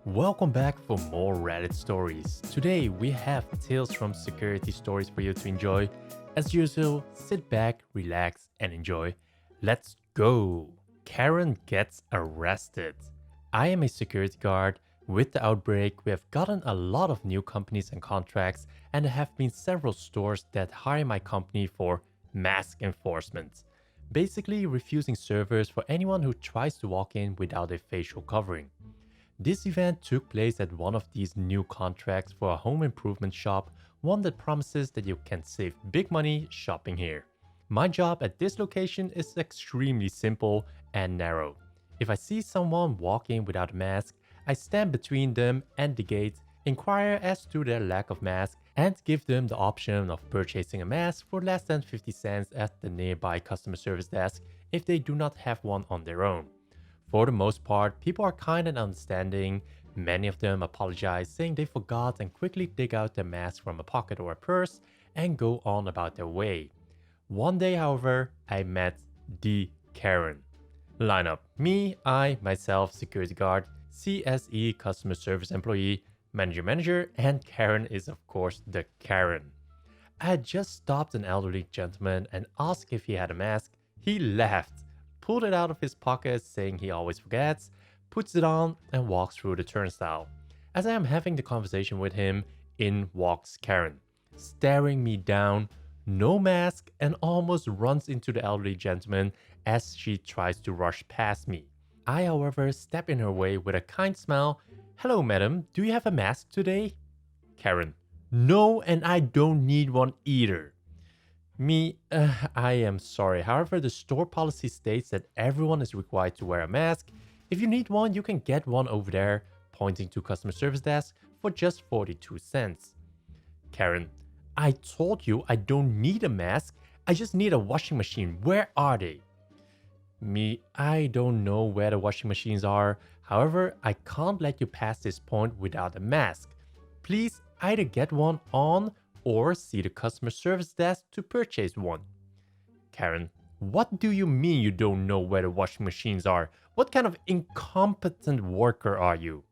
Welcome back for more Reddit stories. Today we have Tales from Security stories for you to enjoy. As usual, sit back, relax, and enjoy. Let's go! Karen gets arrested. I am a security guard. With the outbreak, we have gotten a lot of new companies and contracts, and there have been several stores that hire my company for mask enforcement. Basically, refusing servers for anyone who tries to walk in without a facial covering. This event took place at one of these new contracts for a home improvement shop, one that promises that you can save big money shopping here. My job at this location is extremely simple and narrow. If I see someone walking without a mask, I stand between them and the gate, inquire as to their lack of mask, and give them the option of purchasing a mask for less than 50 cents at the nearby customer service desk if they do not have one on their own. For the most part, people are kind and understanding. Many of them apologize, saying they forgot and quickly dig out their mask from a pocket or a purse and go on about their way. One day, however, I met the Karen. Lineup: me, I, myself, security guard, CSE, customer service employee, manager, and Karen is of course the Karen. I had just stopped an elderly gentleman and asked if he had a mask. He laughed, pulled it out of his pocket, saying he always forgets, puts it on, and walks through the turnstile. As I am having the conversation with him, in walks Karen, staring me down, no mask, and almost runs into the elderly gentleman as she tries to rush past me. I, however, step in her way with a kind smile. "Hello, madam, do you have a mask today?" Karen: "No, and I don't need one either." Me, I am sorry. However, the store policy states that everyone is required to wear a mask. If you need one, you can get one over there, pointing to customer service desk, for just 42 cents. Karen: "I told you I don't need a mask. I just need a washing machine. Where are they?" Me, I don't know where the washing machines are. However, I can't let you pass this point without a mask. Please either get one on or see the customer service desk to purchase one. Karen: "What do you mean you don't know where the washing machines are? What kind of incompetent worker are you?"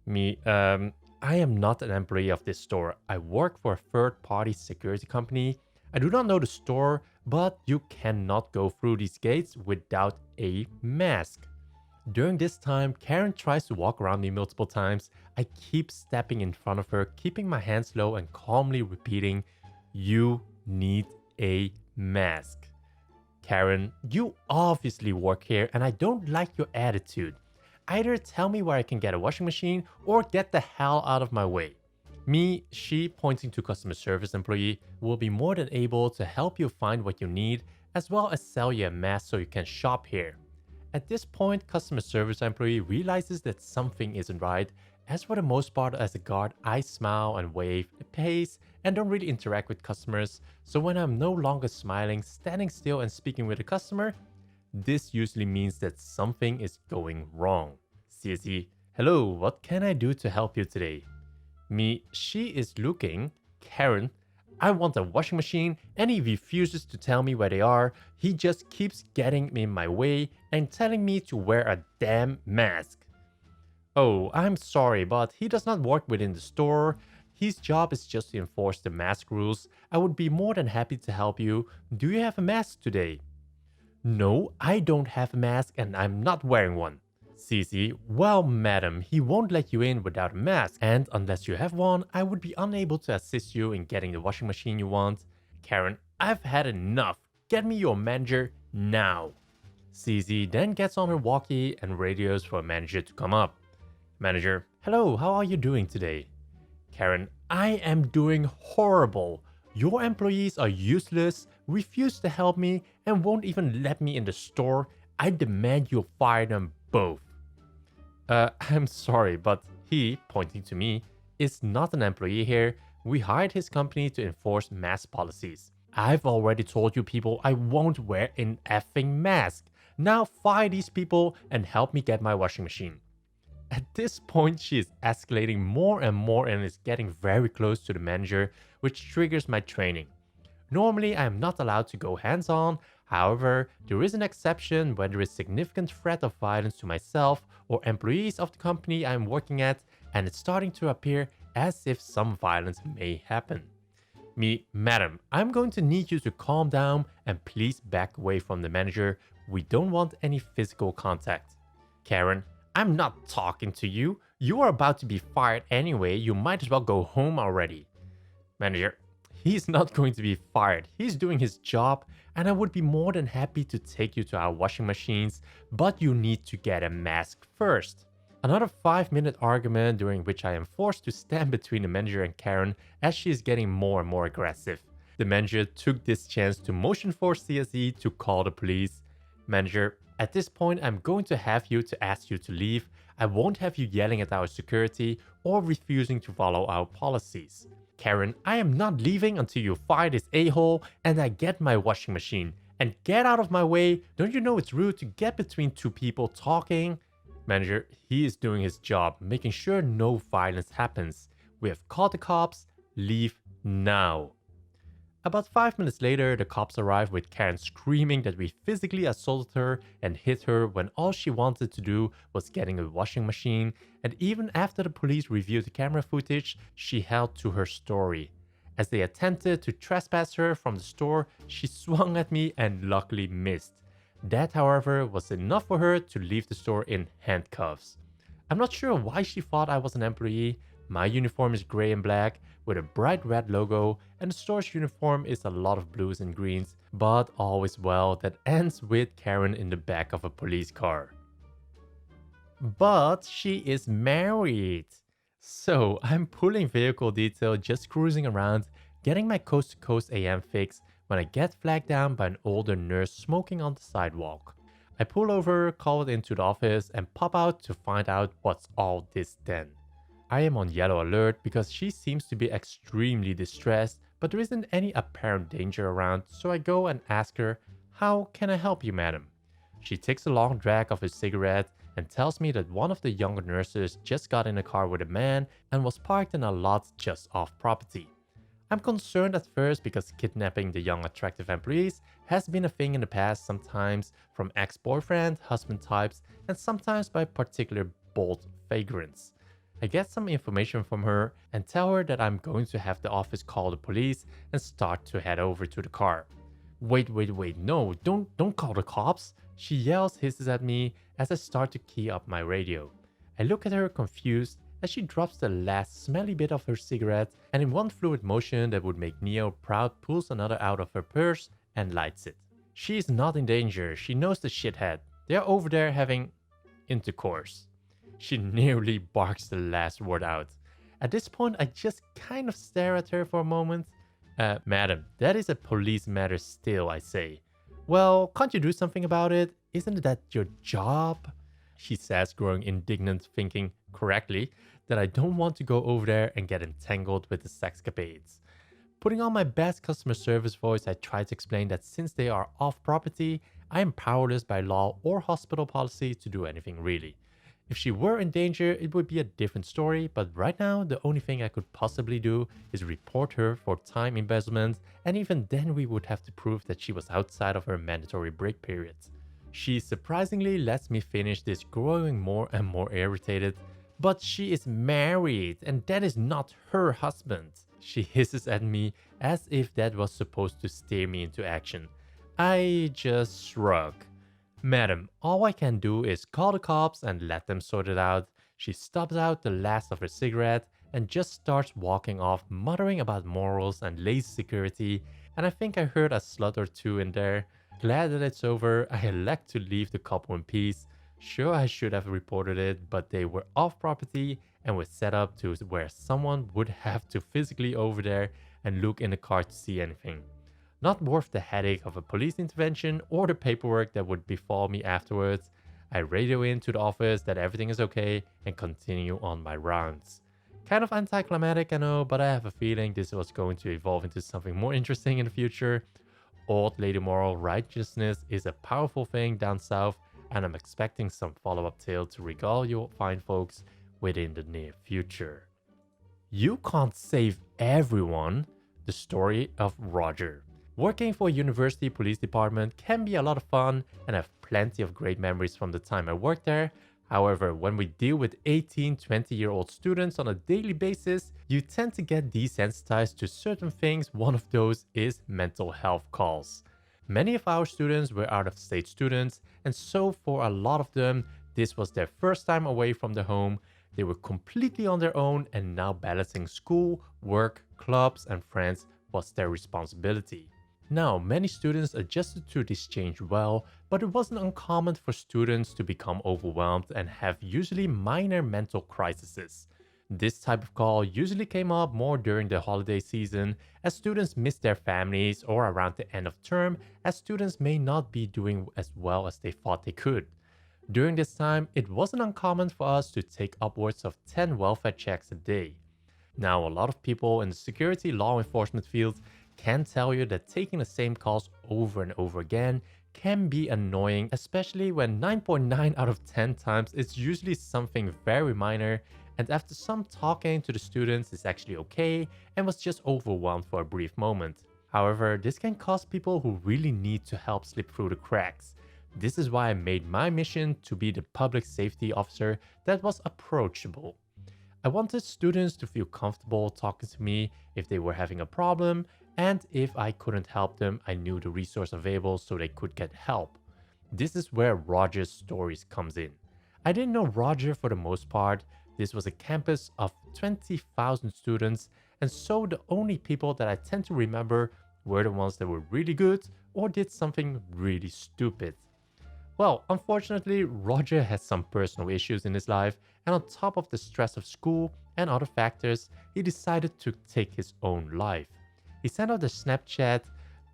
Me, I am not an employee of this store. I work for a third-party security company. I do not know the store, but you cannot go through these gates without a mask. During this time, Karen tries to walk around me multiple times. I keep stepping in front of her, keeping my hands low and calmly repeating, "You need a mask." Karen: "You obviously work here and I don't like your attitude. Either tell me where I can get a washing machine or get the hell out of my way." Me, she, pointing to customer service employee, will be more than able to help you find what you need as well as sell you a mask so you can shop here. At this point, customer service employee realizes that something isn't right. As for the most part as a guard, I smile and wave, pace, and don't really interact with customers. So when I'm no longer smiling, standing still and speaking with a customer, this usually means that something is going wrong. CSE: "Hello, what can I do to help you today?" Me, she is looking. Karen: "I want a washing machine and he refuses to tell me where they are. He just keeps getting in my way and telling me to wear a damn mask." "Oh, I'm sorry, but he does not work within the store. His job is just to enforce the mask rules. I would be more than happy to help you. Do you have a mask today?" "No, I don't have a mask and I'm not wearing one." CC: "Well, madam, he won't let you in without a mask, and unless you have one, I would be unable to assist you in getting the washing machine you want." Karen: "I've had enough. Get me your manager now." CC then gets on her walkie and radios for a manager to come up. Manager: "Hello, how are you doing today?" Karen: "I am doing horrible. Your employees are useless, refuse to help me, and won't even let me in the store. I demand you fire them both." I'm sorry, but he," pointing to me, "is not an employee here. We hired his company to enforce mask policies. I've already told you people I won't wear an effing mask. Now fire these people and help me get my washing machine." At this point, she is escalating more and is getting very close to the manager, which triggers my training. Normally, I am not allowed to go hands-on. However, there is an exception when there is significant threat of violence to myself or employees of the company I'm working at, and it's starting to appear as if some violence may happen. Madam, I'm going to need you to calm down and please back away from the manager. We don't want any physical contact. Karen, I'm not talking to you. You are about to be fired anyway. You might as well go home already. Manager, he's not going to be fired. He's doing his job, and I would be more than happy to take you to our washing machines, but you need to get a mask first. Another 5-minute argument during which I am forced to stand between the manager and Karen as she is getting more and more aggressive. The manager took this chance to motion for CSE to call the police. Manager, at this point I'm going to have you to ask you to leave. I won't have you yelling at our security or refusing to follow our policies. Karen, I am not leaving until you fire this a-hole and I get my washing machine. And get out of my way. Don't you know it's rude to get between two people talking? Manager, he is doing his job, making sure no violence happens. We have called the cops. Leave now. About 5 minutes later, the cops arrive with Karen screaming that we physically assaulted her and hit her when all she wanted to do was getting a washing machine, and even after the police reviewed the camera footage, she held to her story. As they attempted to trespass her from the store, she swung at me and luckily missed. That, however, was enough for her to leave the store in handcuffs. I'm not sure why she thought I was an employee. My uniform is gray and black with a bright red logo, and the store's uniform is a lot of blues and greens, but all is well that ends with Karen in the back of a police car. But she is married. So I'm pulling vehicle detail, just cruising around, getting my coast to coast AM fix when I get flagged down by an older nurse smoking on the sidewalk. I pull over, call it into the office, and pop out to find out what's all this then. I am on yellow alert because she seems to be extremely distressed, but there isn't any apparent danger around, so I go and ask her, "How can I help you, madam?" She takes a long drag of her cigarette and tells me that one of the younger nurses just got in a car with a man and was parked in a lot just off property. I'm concerned at first because kidnapping the young attractive employees has been a thing in the past, sometimes from ex-boyfriend, husband types, and sometimes by particular bold vagrants. I get some information from her and tell her that I'm going to have the office call the police and start to head over to the car. Wait, no, don't call the cops. She yells, hisses at me as I start to key up my radio. I look at her confused as she drops the last smelly bit of her cigarette and in one fluid motion that would make Neo proud pulls another out of her purse and lights it. She is not in danger, she knows the shithead. They are over there having intercourse. She nearly barks the last word out. At this point, I just kind of stare at her for a moment. Madam, that is a police matter still, I say. Well, can't you do something about it? Isn't that your job? She says, growing indignant, thinking correctly that I don't want to go over there and get entangled with the sexcapades. Putting on my best customer service voice, I try to explain that since they are off property, I am powerless by law or hospital policy to do anything really. If she were in danger, it would be a different story, but right now, the only thing I could possibly do is report her for time embezzlement, and even then we would have to prove that she was outside of her mandatory break period. She surprisingly lets me finish this, growing more and more irritated. But she is married, and that is not her husband. She hisses at me as if that was supposed to steer me into action. I just shrug. Madam, all I can do is call the cops and let them sort it out. She stubs out the last of her cigarette and just starts walking off, muttering about morals and lazy security, and I think I heard a slut or two in there. Glad that it's over, I elect to leave the couple in peace. Sure, I should have reported it, but they were off property and were set up to where someone would have to physically over there and look in the car to see anything. Not worth the headache of a police intervention or the paperwork that would befall me afterwards. I radio in to the office that everything is okay and continue on my rounds. Kind of anticlimactic, I know, but I have a feeling this was going to evolve into something more interesting in the future. Old lady moral righteousness is a powerful thing down south, and I'm expecting some follow-up tale to regale you fine folks within the near future. You can't save everyone. The story of Roger. Working for a university police department can be a lot of fun, and I have plenty of great memories from the time I worked there. However, when we deal with 18, 20-year-old students on a daily basis, you tend to get desensitized to certain things. One of those is mental health calls. Many of our students were out-of-state students, and so for a lot of them, this was their first time away from their home. They were completely on their own, and now balancing school, work, clubs, and friends was their responsibility. Now, many students adjusted to this change well, but it wasn't uncommon for students to become overwhelmed and have usually minor mental crises. This type of call usually came up more during the holiday season, as students miss their families, or around the end of term, as students may not be doing as well as they thought they could. During this time, it wasn't uncommon for us to take upwards of 10 welfare checks a day. Now, a lot of people in the security law enforcement field can tell you that taking the same calls over and over again can be annoying, especially when 9.9 out of 10 times it's usually something very minor, and after some talking to the students it's actually okay and was just overwhelmed for a brief moment. However, this can cause people who really need to help slip through the cracks. This is why I made my mission to be the public safety officer that was approachable. I wanted students to feel comfortable talking to me if they were having a problem, and if I couldn't help them, I knew the resource available so they could get help. This is where Roger's stories comes in. I didn't know Roger for the most part. This was a campus of 20,000 students, and so the only people that I tend to remember were the ones that were really good or did something really stupid. Well, unfortunately, Roger had some personal issues in his life, and on top of the stress of school and other factors, he decided to take his own life. He sent out a Snapchat,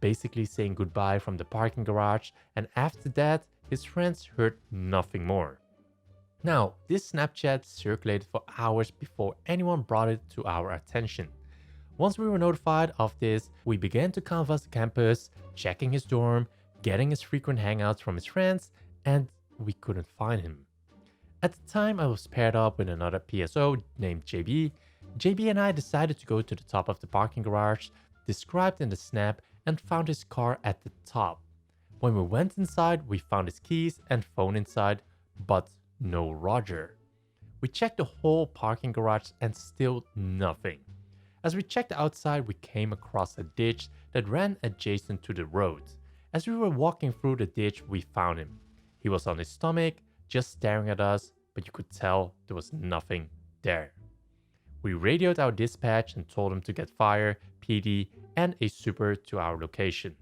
basically saying goodbye from the parking garage, and after that, his friends heard nothing more. Now, this Snapchat circulated for hours before anyone brought it to our attention. Once we were notified of this, we began to canvass the campus, checking his dorm, getting his frequent hangouts from his friends, and we couldn't find him. At the time, I was paired up with another PSO named JB. JB and I decided to go to the top of the parking garage, described in the snap, and found his car at the top. When we went inside, we found his keys and phone inside, but no Roger. We checked the whole parking garage and still nothing. As we checked outside, we came across a ditch that ran adjacent to the road. As we were walking through the ditch, we found him. He was on his stomach, just staring at us, but you could tell there was nothing there. We radioed our dispatch and told him to get fire, PD, and a super to our location.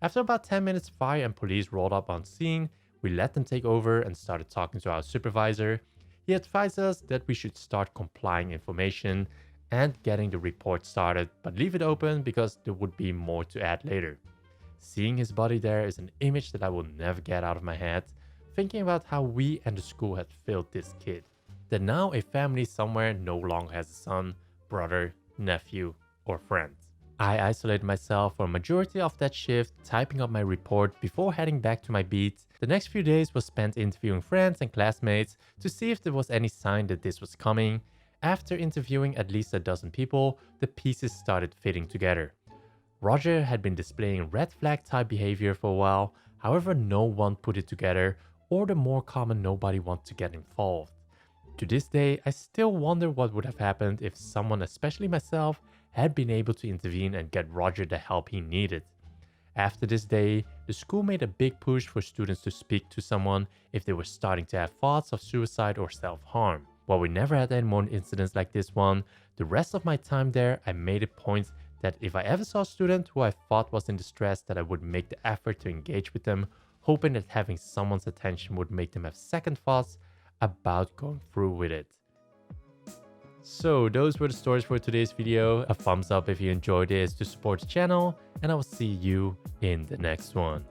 After about 10 minutes, fire and police rolled up on scene. We let them take over and started talking to our supervisor. He advised us that we should start complying information and getting the report started, but leave it open because there would be more to add later. Seeing his body there is an image that I will never get out of my head, thinking about how we and the school had failed this kid. That now a family somewhere no longer has a son, brother, nephew, or friend. I isolated myself for a majority of that shift, typing up my report before heading back to my beat. The next few days was spent interviewing friends and classmates to see if there was any sign that this was coming. After interviewing at least a dozen people, the pieces started fitting together. Roger had been displaying red flag type behavior for a while, however no one put it together, or the more common nobody wants to get involved. To this day, I still wonder what would have happened if someone, especially myself, had been able to intervene and get Roger the help he needed. After this day, the school made a big push for students to speak to someone if they were starting to have thoughts of suicide or self-harm. While we never had any more incidents like this one, the rest of my time there, I made a point that if I ever saw a student who I thought was in distress, that I would make the effort to engage with them, hoping that having someone's attention would make them have second thoughts about going through with it. So those were the stories for today's video. A thumbs up if you enjoyed this to support the channel, and I will see you in the next one.